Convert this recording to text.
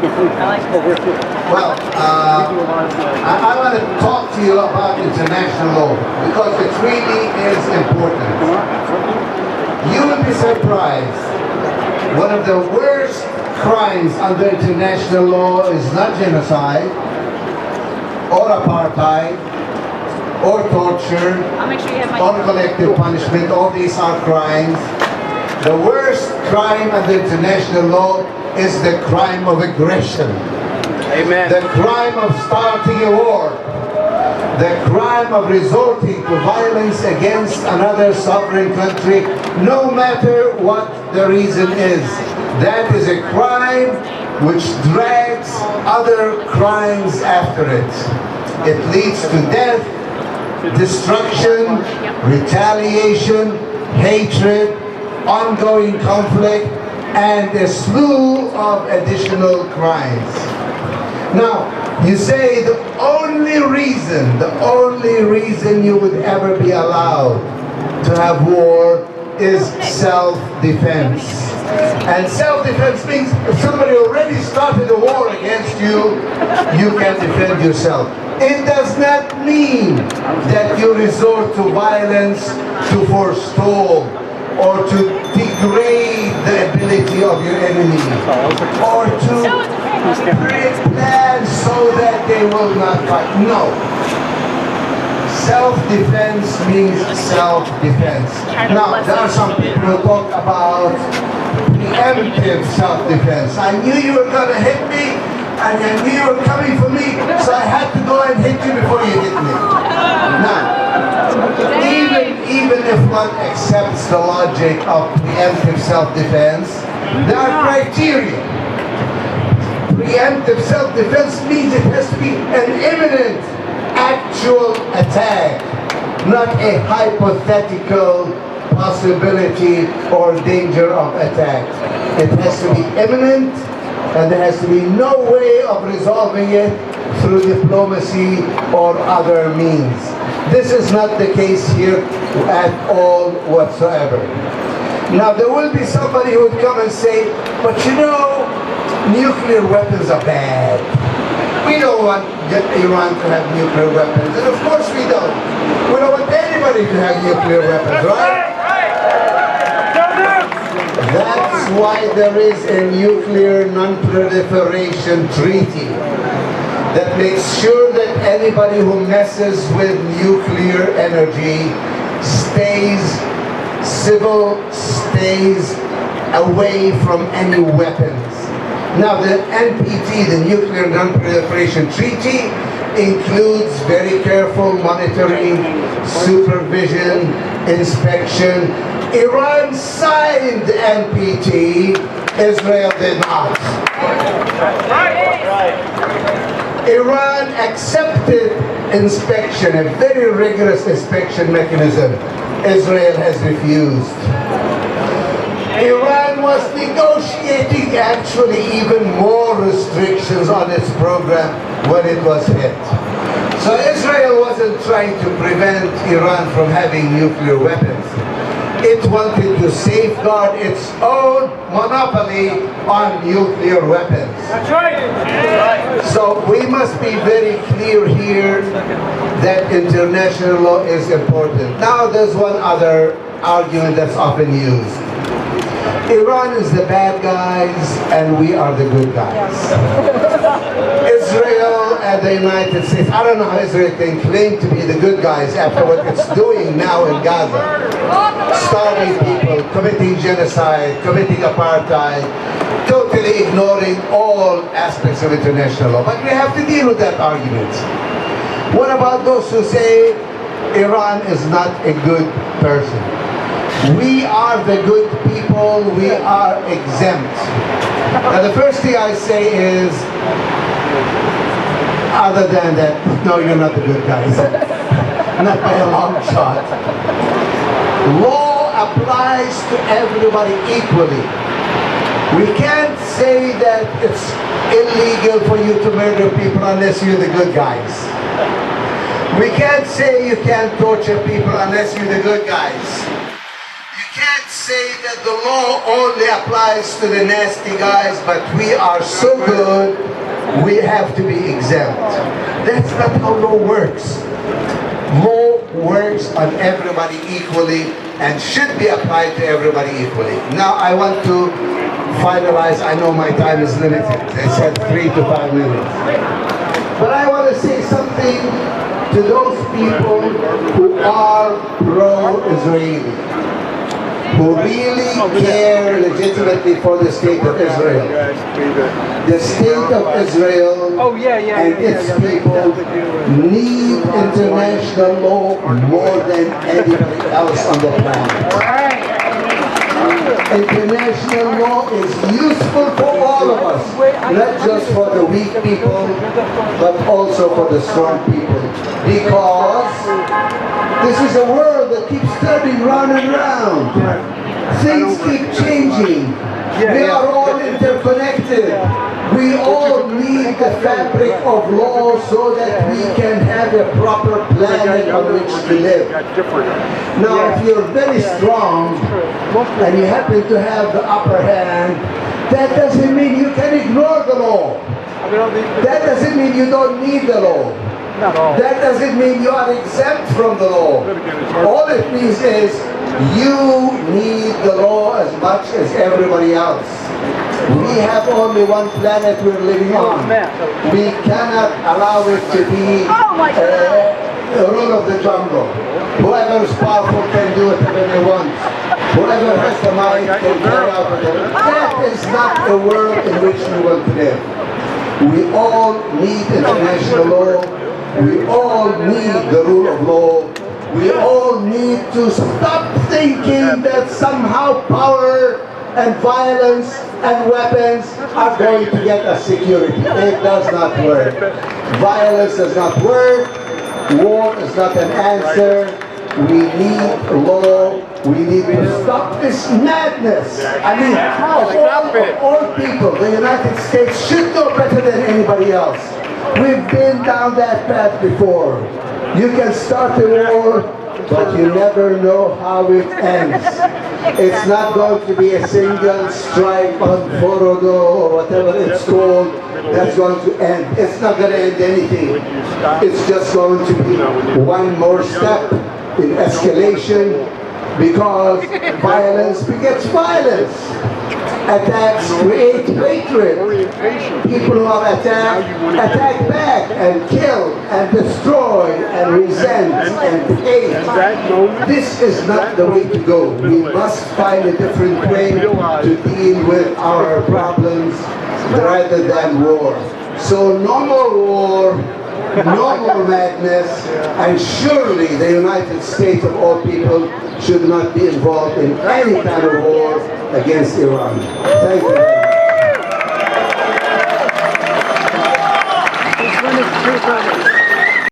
Well, I want to talk to you about international law because it really is important. You will be surprised. One of the worst crimes under international law is not genocide, or apartheid, or torture, or collective punishment. All these are crimes. The worst crime under international law is the crime of aggression. Amen. The crime of starting a war. The crime of resorting to violence against another sovereign country, no matter what the reason is. That is a crime which drags other crimes after it. It leads to death, destruction, retaliation, hatred, ongoing conflict, and a slew of additional crimes. Now, you say the only reason you would ever be allowed to have war is self-defense. And self-defense means if somebody already started a war against you, you can defend yourself. It does not mean that you resort to violence to forestall or to degrade the ability of your enemy, or to create plans so that they will not fight. No. Self-defense means self-defense. Now, there are some people who talk about pre-emptive self-defense. I knew you were going to hit me, and I knew you were coming for me, so I had to go and hit you before you hit me. Now, even if one accepts the logic of preemptive self-defense, there are criteria. Preemptive self-defense means it has to be an imminent, actual attack, not a hypothetical possibility or danger of attack. It has to be imminent, and there has to be no way of resolving it through diplomacy or other means. This is not the case here at all whatsoever. Now, there will be somebody who would come and say, but you know, nuclear weapons are bad. We don't want Iran to have nuclear weapons, and of course we don't. We don't want anybody to have nuclear weapons, right? That's why there is a nuclear non-proliferation treaty that makes sure that anybody who messes with nuclear energy stays away from any weapons. Now, the NPT, the Nuclear Non-Proliferation Treaty, includes very careful monitoring, supervision, inspection. Iran signed the NPT, Israel did not. Iran accepted inspection, a very rigorous inspection mechanism. Israel has refused. Iran was negotiating actually even more restrictions on its program when it was hit. So Israel wasn't trying to prevent Iran from having nuclear weapons. It wanted to safeguard its own monopoly on nuclear weapons. That's right. So we must be very clear here that international law is important. Now there's one other argument that's often used. Iran is the bad guys and we are the good guys. Israel and the United States, I don't know how Israel can claim to be the good guys after what it's doing now in Gaza. Starving people, committing genocide, committing apartheid, totally ignoring all aspects of international law. But we have to deal with that argument. What about those who say Iran is not a good person? We are the good people, we are exempt. Now the first thing I say is, other than that, no, you're not the good guys. Not by a long shot. Law applies to everybody equally. We can't say that it's illegal for you to murder people unless you're the good guys. We can't say you can't torture people unless you're the good guys. Can't say that the law only applies to the nasty guys, but we are so good we have to be exempt. That's not how law works. Law works on everybody equally and should be applied to everybody equally. Now I want to finalize. I know my time is limited. They said 3 to 5 minutes. But I want to say something to those people who are pro-Israeli, who really care legitimately for the state of Israel. The state of Israel and its people need international law more than anybody else on the planet. International law is useful for all of us, not just for the weak people, but also for the strong people. Because this is a world that keeps turning round and round. Things keep changing. We are all interconnected. We all need the fabric of law so that we can have a proper planet on which to live. Now, if you're very strong and you happen to have the upper hand, that doesn't mean you can ignore the law. That doesn't mean you don't need the law. That doesn't mean you are exempt from the law. All it means is you need the law as much as everybody else. We have only one planet we're living on. We cannot allow it to be the rule of the jungle. Whoever is powerful can do whatever they want. Whoever has the mind can carry out whatever. That is not the world in which we want to live. We all need international law. We all need the rule of law. We all need to stop thinking that somehow power and violence and weapons are going to get us security. It does not work. Violence does not work. War is not an answer. We need law. We need to stop this madness. I mean, of all people, the United States should know better than anybody else. We've been down that path before. You can start a war, but you never know how it ends. It's not going to be a single strike on Forodo or whatever it's called that's going to end. It's not going to end anything. It's just going to be one more step in escalation, because violence begets violence. Attacks create hatred. People who are attacked, attack back and kill and destroy and resent and hate. This is not the way to go. We must find a different way to deal with our problems rather than war. So no more war, no more madness, and surely the United States of all people should not be involved in any kind of war against Iran. Thank you.